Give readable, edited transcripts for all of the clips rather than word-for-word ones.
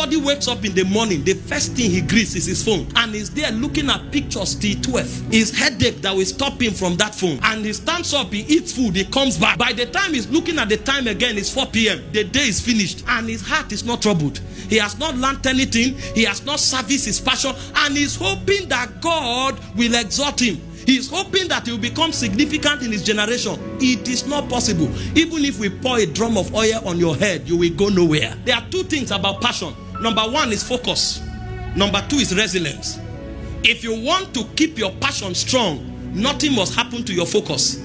somebody wakes up in the morning, the first thing he greets is his phone, and he's there looking at pictures till 12. His headache that will stop him from that phone, and he stands up, he eats food, he comes back. By the time he's looking at the time again, it's 4 p.m. The day is finished, and his heart is not troubled. He has not learned anything, he has not serviced his passion, and he's hoping that God will exalt him. He's hoping that he will become significant in his generation. It is not possible. Even if we pour a drum of oil on your head, you will go nowhere. There are two things about passion. Number one is focus. Number two is resilience. If you want to keep your passion strong, nothing must happen to your focus.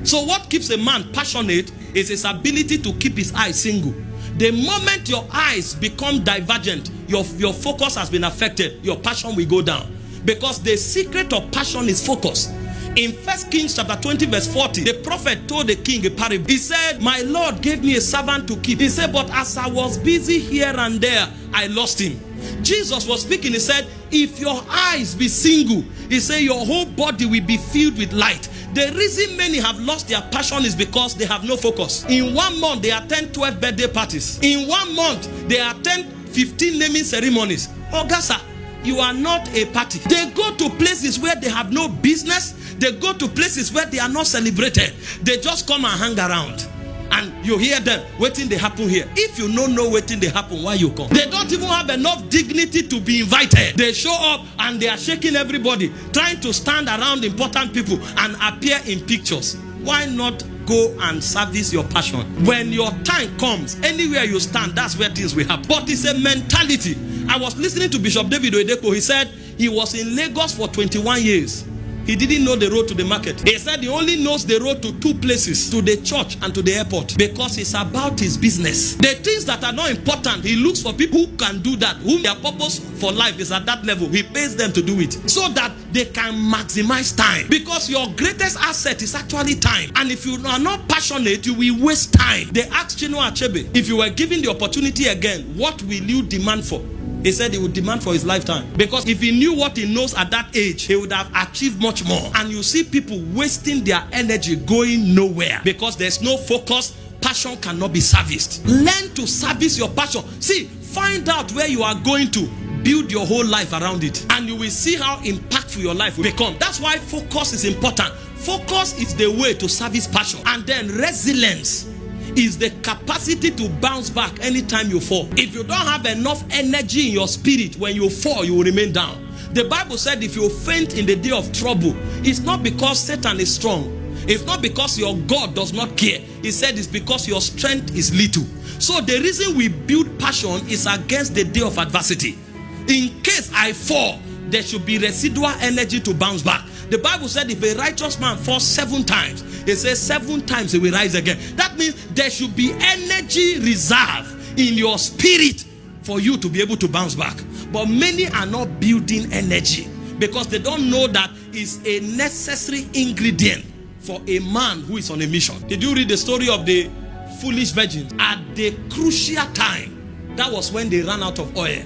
So what keeps a man passionate is his ability to keep his eyes single. The moment your eyes become divergent, your focus has been affected, your passion will go down. Because the secret of passion is focus. In 1 Kings chapter 20 verse 40, the prophet told the king a parable. He said, my Lord gave me a servant to keep. He said, but as I was busy here and there, I lost him. Jesus was speaking. He said, if your eyes be single, he said, your whole body will be filled with light. The reason many have lost their passion is because they have no focus. In 1 month, they attend 12 birthday parties. In 1 month, they attend 15 naming ceremonies. August, you are not a party. They go to places where they have no business. They go to places where they are not celebrated. They just come and hang around. And you hear them, waiting they happen here. If you don't know waiting they happen, why you come? They don't even have enough dignity to be invited. They show up and they are shaking everybody, trying to stand around important people and appear in pictures. Why not go and service your passion? When your time comes, anywhere you stand, that's where things will happen. But it's a mentality. I was listening to Bishop David Oyedepo. He said he was in Lagos for 21 years. He didn't know the road to the market. He said he only knows the road to 2 places, to the church and to the airport, because it's about his business. The things that are not important, he looks for people who can do that, whom their purpose for life is at that level. He pays them to do it so that they can maximize time, because your greatest asset is actually time. And if you are not passionate, you will waste time. They asked Chinua Achebe, if you were given the opportunity again, what will you demand for? He said he would demand for his lifetime. Because if he knew what he knows at that age, he would have achieved much more. And you see people wasting their energy going nowhere because there's no focus. Passion cannot be serviced. Learn to service your passion. See, find out where you are going to. Build your whole life around it. And you will see how impactful your life will become. That's why focus is important. Focus is the way to service passion. And then resilience is the capacity to bounce back anytime you fall. If you don't have enough energy in your spirit, when you fall, you will remain down. The Bible said if you faint in the day of trouble, it's not because Satan is strong. It's not because your God does not care. He said it's because your strength is little. So the reason we build passion is against the day of adversity. In case I fall, there should be residual energy to bounce back. The Bible said if a righteous man falls 7 times, it says 7 times he will rise again. That means there should be energy reserve in your spirit for you to be able to bounce back. But many are not building energy because they don't know that it's a necessary ingredient for a man who is on a mission. Did you read the story of the foolish virgins? At the crucial time, that was when they ran out of oil.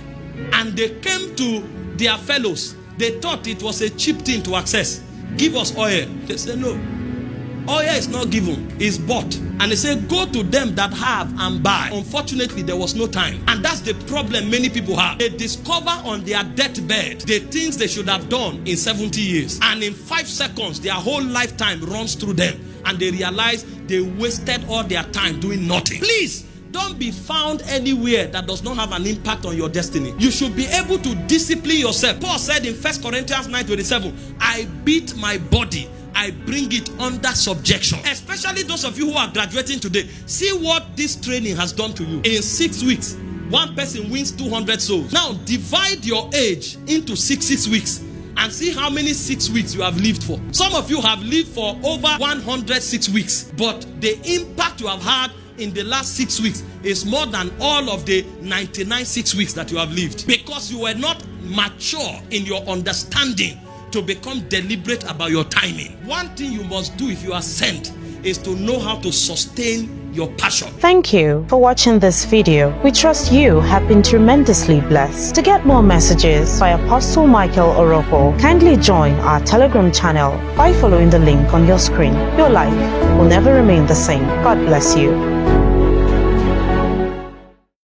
And they came to their fellows. They thought it was a cheap thing to access. Give us oil. They said no. Oil is not given, it's bought. And they said go to them that have and buy. Unfortunately, there was no time. And that's the problem many people have. They discover on their deathbed the things they should have done in 70 years. And in 5 seconds, their whole lifetime runs through them. And they realize they wasted all their time doing nothing. Please, don't be found anywhere that does not have an impact on your destiny. You should be able to discipline yourself. Paul said in 1 Corinthians 9:27, I beat my body, I bring it under subjection. Especially those of you who are graduating today. See what this training has done to you. In 6 weeks, 1 person wins 200 souls. Now divide your age into 6 weeks and see how many 6 weeks you have lived for. Some of you have lived for over 106 weeks, but the impact you have had in the last 6 weeks is more than all of the 99 6 weeks that you have lived, because you were not mature in your understanding to become deliberate about your timing. One thing you must do if you are sent is to know how to sustain your passion. Thank you for watching this video. We trust you have been tremendously blessed. To get more messages by Apostle Michael Orokpo, kindly join our Telegram channel by following the link on your screen. Your life will never remain the same. God bless you.